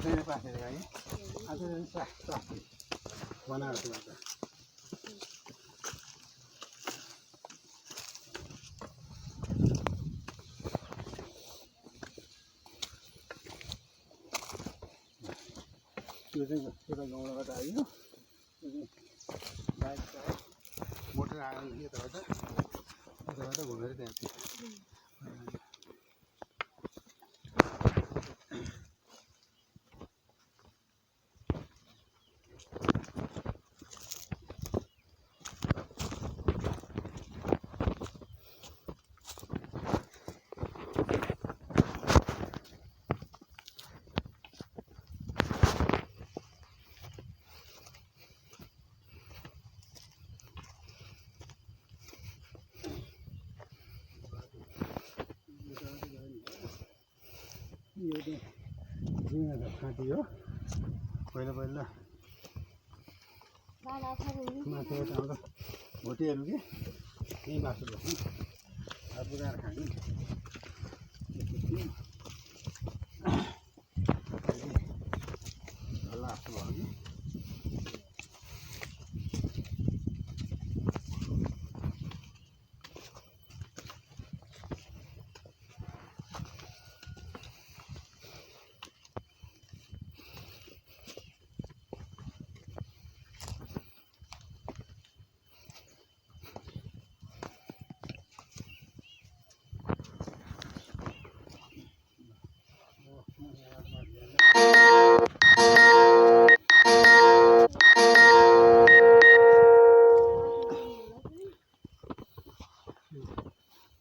चाहिँ पासेर गएँ आज बनाएर छु अन्त त्यो चाहिँ एउटा गाउँबाट आयो बाइक मोटर आयो यताबाट घुमेर त्यहाँ यो चाहिँ जुङ्गा फाँटी हो पहिला माथिबाट आउँदा भोटेहरू कि यहीँ बासो बस्नु अब पुगाएर खानु झल्ला जस्तो भयो कि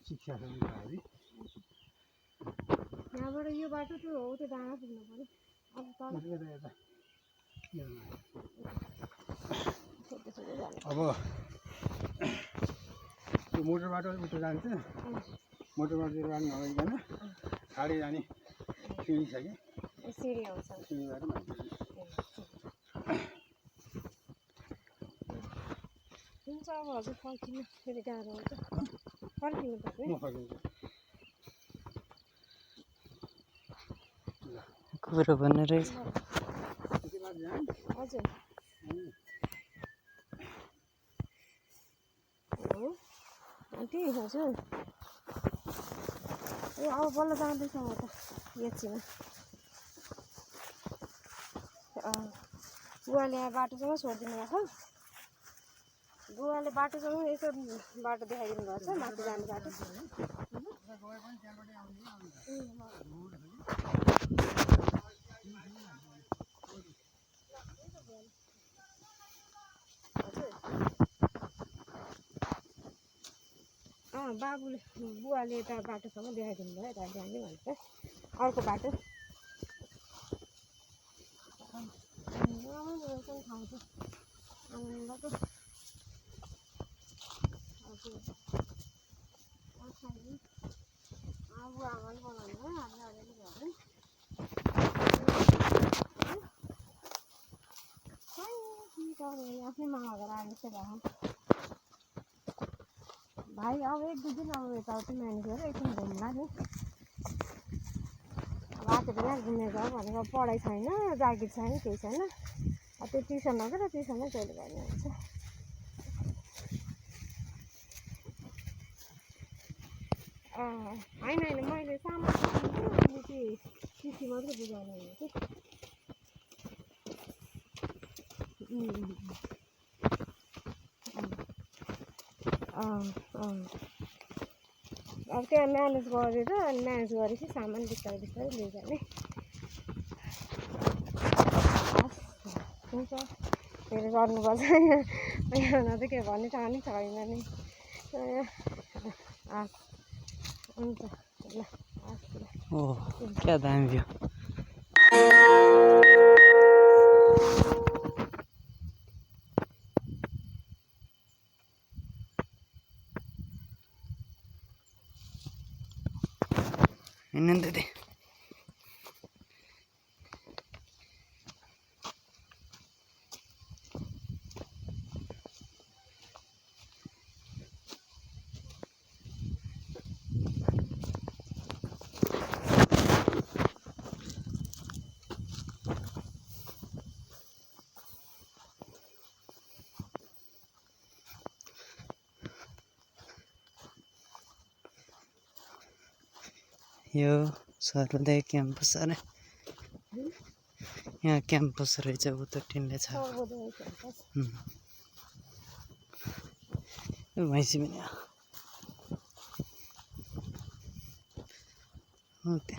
शिक्षा समिति यहाँबाट यो बाटो त्यो हो त्यो डाँडा पुग्नु पर्यो अब त्यो मोटर बाटो उता जान्छ मोटर बाटो जानु नभइकन खाडी जाने सिँढी छ कि सिँढी आउँछ सिँढीबाट हुन्छ अब हजुर फर्किनु फेरि गाह्रो हुन्छ फर्किनु तपाईँ म फर्किन्छु कुरो भन्ने रहेछ हजुर हेलो आन्टी हजुर ए अब बल्ल जाँदैछ म त एकछिन बुवाले यहाँ बाटोसँग छोडिदिनु भएको बुवाले बाटोसँग यसो बाटो देखाइदिनु भएको छ माथि जाने बाटो बाबुले बुवाले यता बाटोसँग देखाइदिनु भयो यता जाने भनेर अर्को बाटो ठाउँ छ आनन्दको बुवा आमाले बनाउनु भयो हामीले अलिअलि भयो आफ्नै मागेर आएको जस्तो भयो भाइ अब एक दुई दिन अब यताउति म्यानेज गरेर एकछिन घुम्ला नि अब आएको बेला घुमेर जाऊ भनेको पढाइ छैन जागिर छैन केही छैन अब त्यो ट्युसन लगेर ट्युसनमै जहिले गर्ने हुन्छ होइन मैले सामान अनि त्यो चिठी मात्रै बुझाउनु भनेको अब त्यहाँ म्यानेज गरेर अनि म्यानेज गरेपछि सामान बिस्तारै बिस्तारै लिइजाने हुन्छ फेरि गर्नुपर्छ यहाँ चाहिँ के भन्ने ठाउँ नि छैन नि हुन्छ ल ओ क्या दामी भ्यू हिँड्दै यो सर्वोदय क्याम्पस अरे यहाँ क्याम्पस रहेछ उता टिनले छ सर्वोदय क्याम्पस भैँसी पनि ओके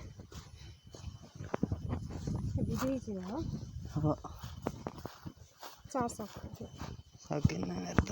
भिडियो चाहिँ हो अब 4 सक्छ सकिन्न मेरो त